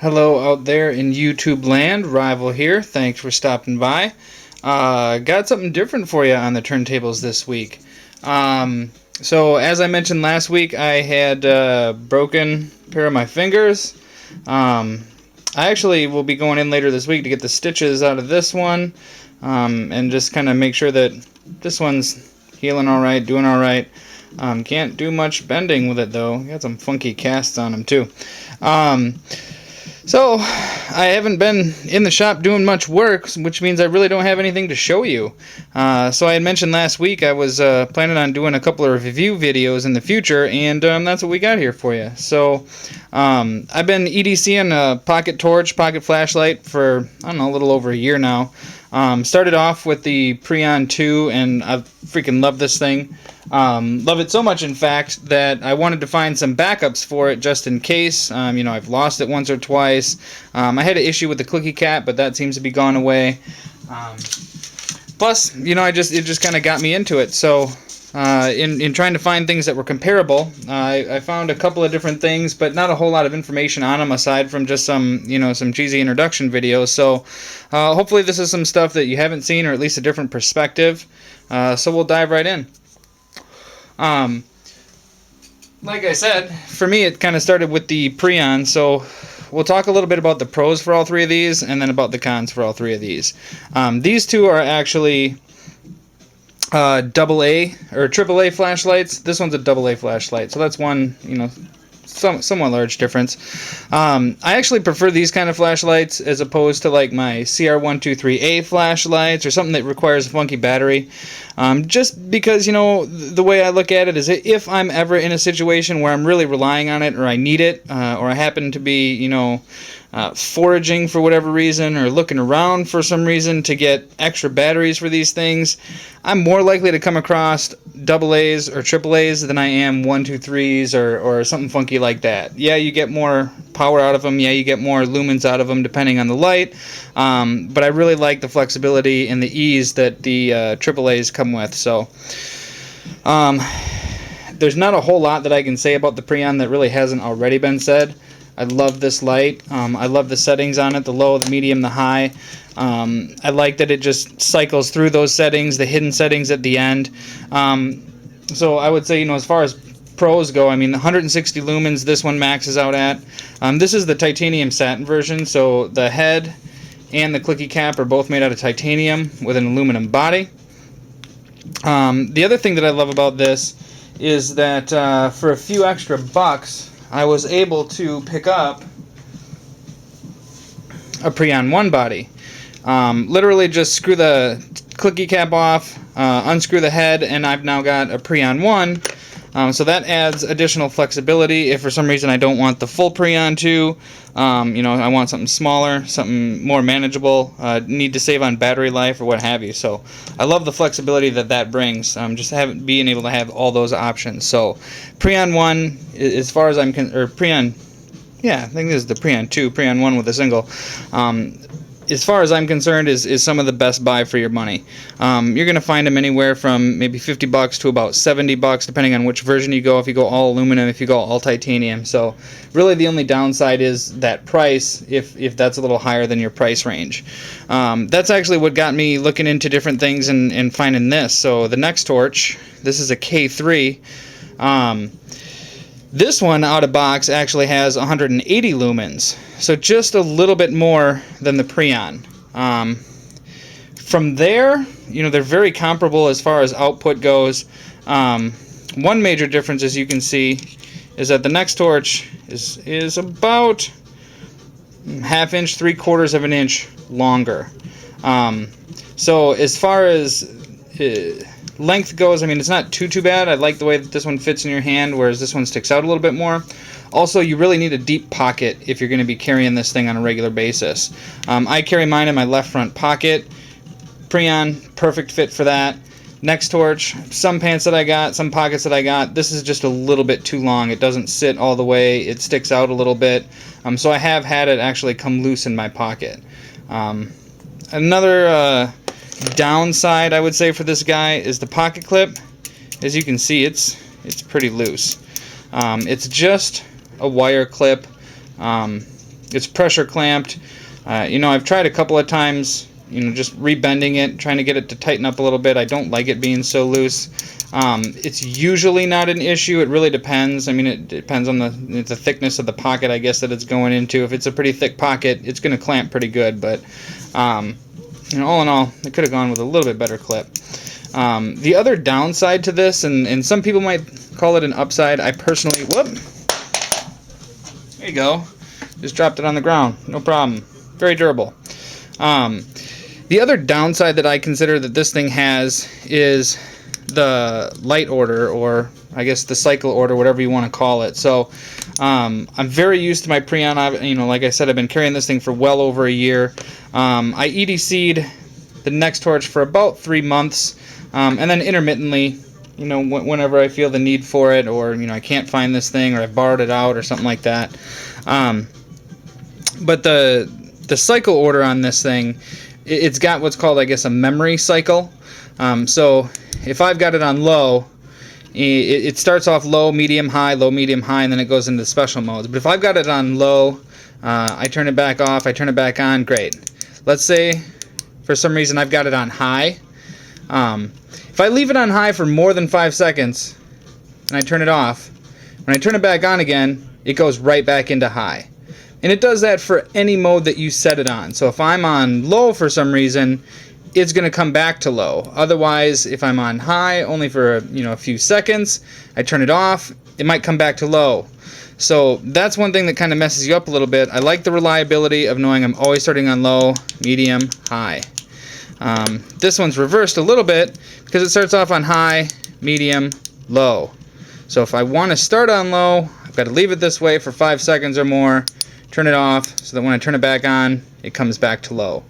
Hello out there in YouTube land, Rival here. Thanks for stopping by. Got something different for you on the turntables this week. So as I mentioned last week, I had broken a pair of my fingers. I actually will be going in later this week to get the stitches out of this one, and just kind of make sure that this one's healing alright, doing alright. Can't do much bending with it though. Got some funky casts on them too. So, I haven't been in the shop doing much work, which means I really don't have anything to show you. So I had mentioned last week I was planning on doing a couple of review videos in the future, and that's what we got here for you. So, I've been EDCing a pocket torch, pocket flashlight for, I don't know, a little over a year now. Started off with the Preon 2, and I freaking love this thing. Love it so much, in fact, that I wanted to find some backups for it just in case. You know, I've lost it once or twice. I had an issue with the clicky cap, but that seems to be gone away. Plus, you know, it just kind of got me into it. So, in trying to find things that were comparable, I found a couple of different things, but not a whole lot of information on them aside from just some, you know, some cheesy introduction videos. So, hopefully this is some stuff that you haven't seen, or at least a different perspective. So we'll dive right in. Like I said, for me it kind of started with the Preon, so we'll talk a little bit about the pros for all three of these, and then about the cons for all three of these. These two are actually AA or AAA flashlights. This one's a AA flashlight, so that's one, you know, somewhat large difference. I actually prefer these kind of flashlights as opposed to like my CR123A flashlights or something that requires a funky battery. Just because, you know, the way I look at it is if I'm ever in a situation where I'm really relying on it, or I need it, or I happen to be, you know, foraging for whatever reason, or looking around for some reason to get extra batteries for these things, I'm more likely to come across AA's or AAA's than I am 123's or something funky like that. Yeah, you get more power out of them. Yeah, you get more lumens out of them depending on the light. But I really like the flexibility and the ease that the AAA's come with. So, there's not a whole lot that I can say about the Preon that really hasn't already been said. I love this light. I love the settings on it, the low, the medium, the high. I like that it just cycles through those settings, the hidden settings at the end. So I would say, you know, as far as pros go, I mean, 160 lumens this one maxes out at. This is the titanium satin version, so the head and the clicky cap are both made out of titanium with an aluminum body. The other thing that I love about this is that for a few extra bucks, I was able to pick up a Preon 1 body. Literally just screw the clicky cap off, unscrew the head, and I've now got a Preon 1. So that adds additional flexibility if for some reason I don't want the full Preon 2. You know, I want something smaller, something more manageable, need to save on battery life or what have you. So I love the flexibility that that brings, just being able to have all those options. So Preon 1, as far as I'm or Preon, yeah, I think this is the Preon 2, Preon 1 with a single. As far as I'm concerned, is some of the best buy for your money. You're going to find them anywhere from maybe 50 bucks to about 70 bucks, depending on which version you go. If you go all aluminum, if you go all titanium. So really the only downside is that price, if that's a little higher than your price range. That's actually what got me looking into different things and finding this. So the Nextorch, this is a K3. This one out of box actually has 180 lumens, so just a little bit more than the Preon. From there, you know, they're very comparable as far as output goes. One major difference, as you can see, is that the Nextorch is about 1/2 inch, 3/4 of an inch longer. So as far as length goes, I mean, it's not too bad. I like the way that this one fits in your hand, whereas this one sticks out a little bit more. Also, you really need a deep pocket if you're going to be carrying this thing on a regular basis. I carry mine in my left front pocket. Preon, perfect fit for that. Nextorch, some pants that I got, some pockets that I got, this is just a little bit too long. It doesn't sit all the way. It sticks out a little bit. So I have had it actually come loose in my pocket. Another downside, I would say, for this guy is the pocket clip. As you can see, it's pretty loose. It's just a wire clip. It's pressure clamped. I've tried a couple of times, just rebending it, trying to get it to tighten up a little bit. I don't like it being so loose. It's usually not an issue. It really depends. I mean, it depends on the thickness of the pocket, I guess, that it's going into. If it's a pretty thick pocket, it's going to clamp pretty good. But all in all, it could have gone with a little bit better clip. The other downside to this, and some people might call it an upside, I personally, there you go, just dropped it on the ground, no problem, very durable. The other downside that I consider that this thing has is the light order, or I guess the cycle order, whatever you want to call it. So I'm very used to my Preon. Like I said, I've been carrying this thing for well over a year. I EDC'd the Nextorch for about 3 months, and then intermittently, whenever I feel the need for it, or I can't find this thing, or I borrowed it out, or something like that. But the cycle order on this thing, it's got what's called, I guess, a memory cycle. So if I've got it on low, it starts off low, medium, high, and then it goes into special modes. But if I've got it on low, I turn it back off, I turn it back on, great. Let's say for some reason I've got it on high. If I leave it on high for more than 5 seconds and I turn it off, when I turn it back on again, it goes right back into high. And it does that for any mode that you set it on. So if I'm on low for some reason, it's going to come back to low. Otherwise, if I'm on high only for a few seconds, I turn it off, it might come back to low. So that's one thing that kind of messes you up a little bit. I like the reliability of knowing I'm always starting on low, medium, high. This one's reversed a little bit because it starts off on high, medium, low. So if I want to start on low, I've got to leave it this way for 5 seconds or more, turn it off so that when I turn it back on, it comes back to low.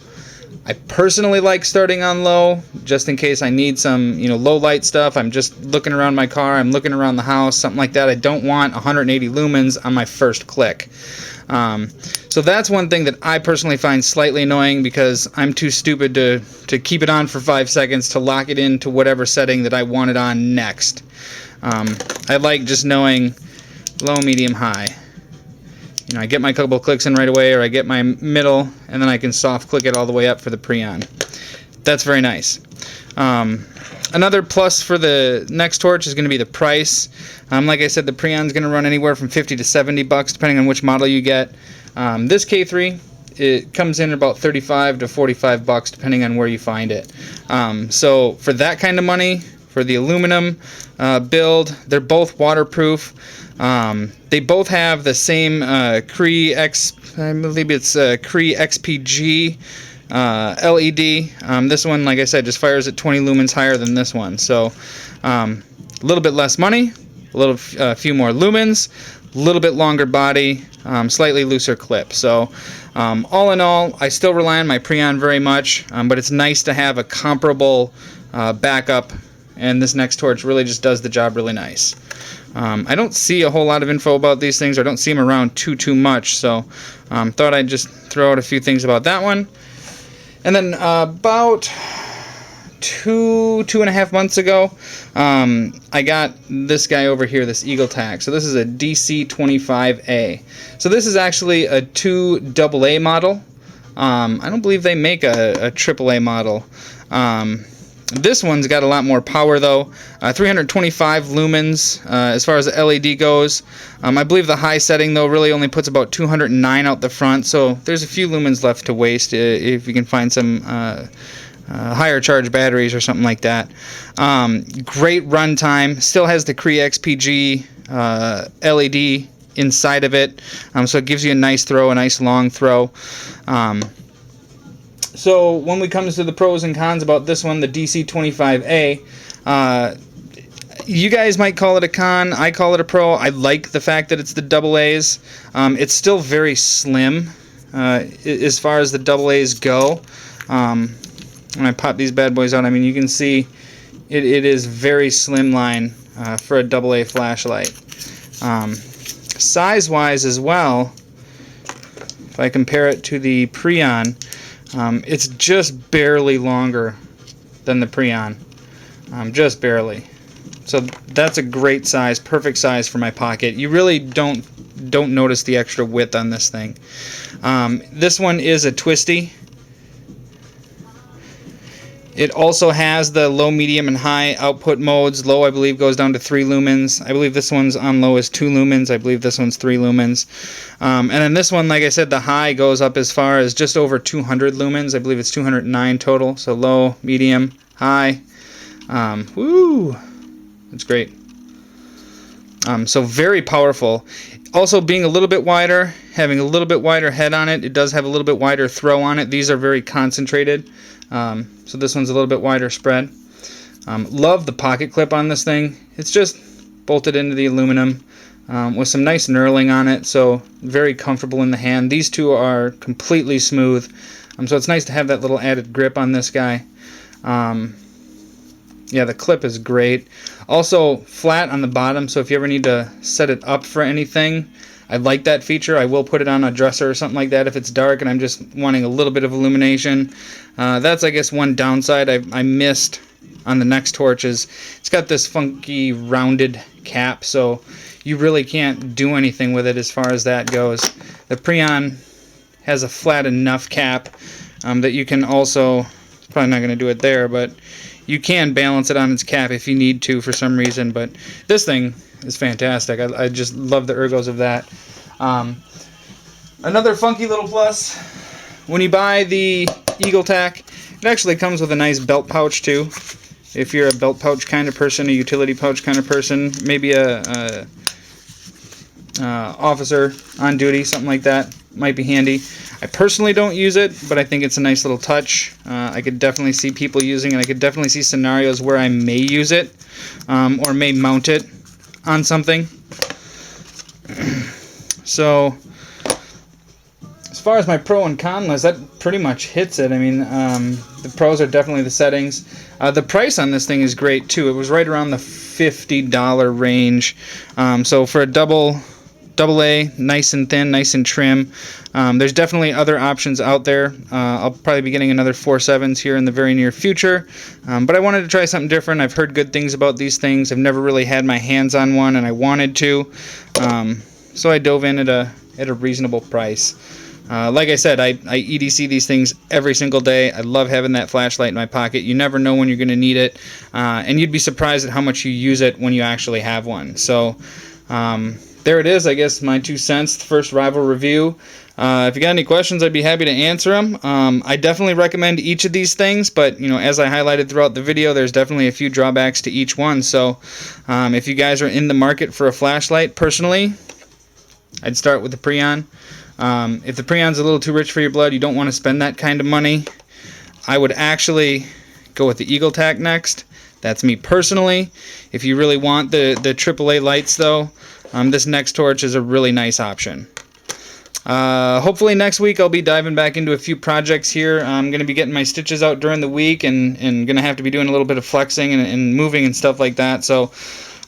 I personally like starting on low just in case I need some low light stuff. I'm just looking around my car, I'm looking around the house, something like that. I don't want 180 lumens on my first click. So that's one thing that I personally find slightly annoying, because I'm too stupid to keep it on for 5 seconds to lock it into whatever setting that I want it on next. I like just knowing low, medium, high. I get my couple clicks in right away, or I get my middle, and then I can soft click it all the way up for the Preon. That's very nice. Another plus for the Nextorch is going to be the price. Like I said, the Preon's going to run anywhere from $50 to $70 depending on which model you get. This K3, it comes in about $35 to $45 depending on where you find it. So for that kind of money, for the aluminum build, they're both waterproof. They both have the same Cree XPG LED. This one, like I said, just fires at 20 lumens higher than this one. So a little bit less money, a few more lumens, a little bit longer body, slightly looser clip. So all in all, I still rely on my Preon very much, but it's nice to have a comparable backup, and this Nextorch really just does the job really nice. I don't see a whole lot of info about these things, or I don't see them around too much, so thought I'd just throw out a few things about that one. And then about two and a half months ago, I got this guy over here, this EagleTac. So this is a DC25A. So this is actually a 2 AA model. I don't believe they make a AAA model. This one's got a lot more power though, 325 lumens as far as the LED goes. I believe the high setting though really only puts about 209 out the front, so there's a few lumens left to waste if you can find some higher charge batteries or something like that. Great runtime, still has the Cree XPG LED inside of it, so it gives you a nice throw, a nice long throw. So when we come to the pros and cons about this one, the DC25A, you guys might call it a con, I call it a pro. I like the fact that it's the AA's. It's still very slim as far as the AA's go. When I pop these bad boys out, I mean, you can see it is very slimline for a AA flashlight. Size-wise as well, if I compare it to the Preon, it's just barely longer than the Preon, just barely. So that's a great size, perfect size for my pocket. You really don't don't notice the extra width on this thing. This one is a twisty. It also has the low, medium, and high output modes. Low, I believe, goes down to 3 lumens. I believe this one's on low is 2 lumens. I believe this one's 3 lumens. And then this one, like I said, the high goes up as far as just over 200 lumens. I believe it's 209 total. So low, medium, high. Woo! It's great. So very powerful. Also being a little bit wider, having a little bit wider head on it. It does have a little bit wider throw on it. These are very concentrated. So this one's a little bit wider spread. Love the pocket clip on this thing. It's just bolted into the aluminum with some nice knurling on it, so very comfortable in the hand. These two are completely smooth, so it's nice to have that little added grip on this guy. Yeah, the clip is great. Also flat on the bottom, so if you ever need to set it up for anything, I like that feature. I will put it on a dresser or something like that if it's dark and I'm just wanting a little bit of illumination. That's, I guess, one downside I missed on the Nextorch is it's got this funky rounded cap, so you really can't do anything with it as far as that goes. The Preon has a flat enough cap that you can also, probably not going to do it there, but you can balance it on its cap if you need to for some reason. But this thing is fantastic. I just love the ergos of that. Another funky little plus, when you buy the EagleTac, it actually comes with a nice belt pouch too. If you're a belt pouch kind of person, a utility pouch kind of person, maybe a officer on duty, something like that, might be handy. I personally don't use it, but I think it's a nice little touch. I could definitely see people using it. I could definitely see scenarios where I may use it or may mount it on something. So as far as my pro and con list, that pretty much hits it. I mean, the pros are definitely the settings. The price on this thing is great too. It was right around the $50 range. So for a double A, nice and thin, nice and trim. There's definitely other options out there. I'll probably be getting another 4.7s here in the very near future. But I wanted to try something different. I've heard good things about these things. I've never really had my hands on one, and I wanted to. So I dove in at a reasonable price. Like I said, I EDC these things every single day. I love having that flashlight in my pocket. You never know when you're going to need it. And you'd be surprised at how much you use it when you actually have one. So there it is, I guess, my 2 cents, the first rival review. If you got any questions, I'd be happy to answer them. I definitely recommend each of these things, but as I highlighted throughout the video, there's definitely a few drawbacks to each one. So if you guys are in the market for a flashlight, personally, I'd start with the Preon. If the Preon's a little too rich for your blood, you don't want to spend that kind of money, I would actually go with the EagleTac next. That's me personally. If you really want the AAA lights, though, this Nextorch is a really nice option. Hopefully next week I'll be diving back into a few projects here. I'm going to be getting my stitches out during the week and going to have to be doing a little bit of flexing and moving and stuff like that. So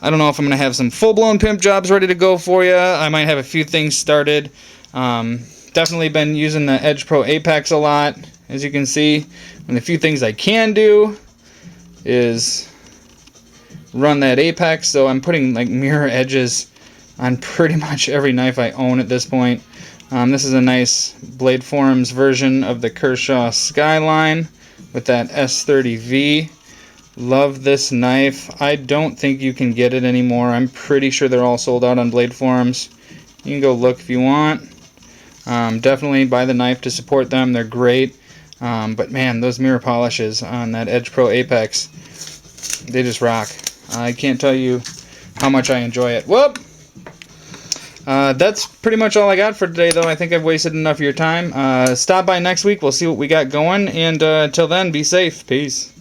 I don't know if I'm going to have some full-blown pimp jobs ready to go for you. I might have a few things started. Definitely been using the Edge Pro Apex a lot, as you can see. And the few things I can do is run that Apex. So I'm putting like mirror edges on pretty much every knife I own at this point. This is a nice Blade Forums version of the Kershaw Skyline with that S30V. Love this knife. I don't think you can get it anymore. I'm pretty sure they're all sold out on Blade Forums. You can go look if you want. Definitely buy the knife to support them. They're great. But man, those mirror polishes on that Edge Pro Apex, they just rock. I can't tell you how much I enjoy it. Whoop! That's pretty much all I got for today, though. I think I've wasted enough of your time. Stop by next week. We'll see what we got going. And until then, be safe. Peace.